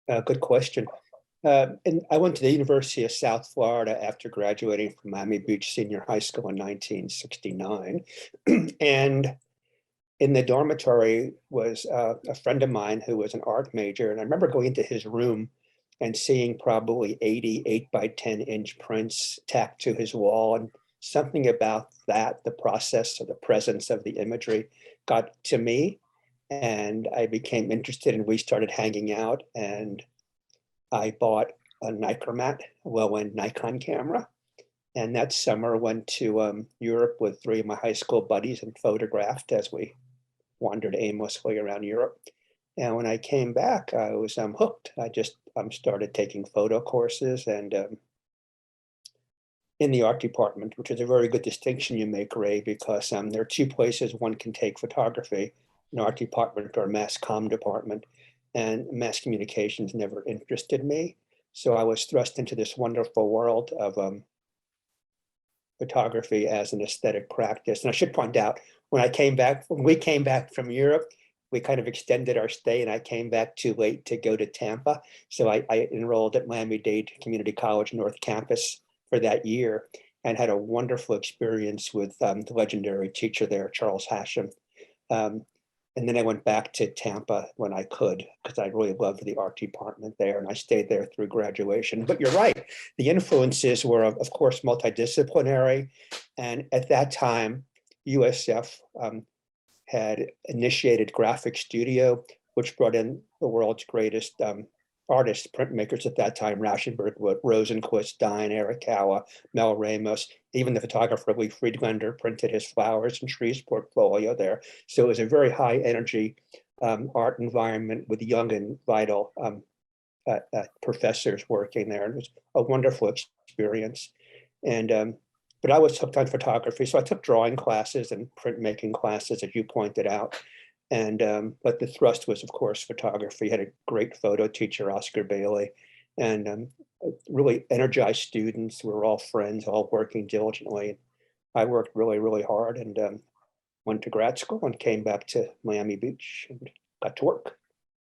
Good question. And I went to the University of South Florida after graduating from Miami Beach Senior High School in 1969. And in the dormitory was a friend of mine who was an art major. And I remember going into his room and seeing probably 80 8 by 10 inch prints tacked to his wall. And something about that, the process or the presence of the imagery got to me. And I became interested and we started hanging out. And I bought a Nichromat, a low-end Nikon camera. And that summer went to Europe with three of my high school buddies and photographed as we wandered aimlessly around Europe. And when I came back, I was hooked. I just started taking photo courses and in the art department, which is a very good distinction you make, Ray, because there are two places one can take photography, an art department or a mass comm department. And mass communications never interested me. So I was thrust into this wonderful world of photography as an aesthetic practice. And I should point out, when we came back from Europe, we kind of extended our stay and I came back too late to go to Tampa. So I enrolled at Miami-Dade Community College North Campus for that year and had a wonderful experience with the legendary teacher there, Charles Hashem. And then I went back to Tampa when I could, because I really loved the art department there, and I stayed there through graduation. But you're right, the influences were, of course, multidisciplinary. And at that time, USF had initiated Graphic Studio, which brought in the world's greatest artists, printmakers at that time, Rauschenberg, Rosenquist, Dine, Arakawa, Mel Ramos, even the photographer Lee Friedlander printed his flowers and trees portfolio there. So it was a very high energy art environment with young and vital professors working there. And it was a wonderful experience. And but I was hooked on photography. So I took drawing classes and printmaking classes, as you pointed out. And but the thrust was, of course, photography. Had a great photo teacher, Oscar Bailey, and really energized students. We were all friends, all working diligently. I worked really, really hard and went to grad school and came back to Miami Beach and got to work.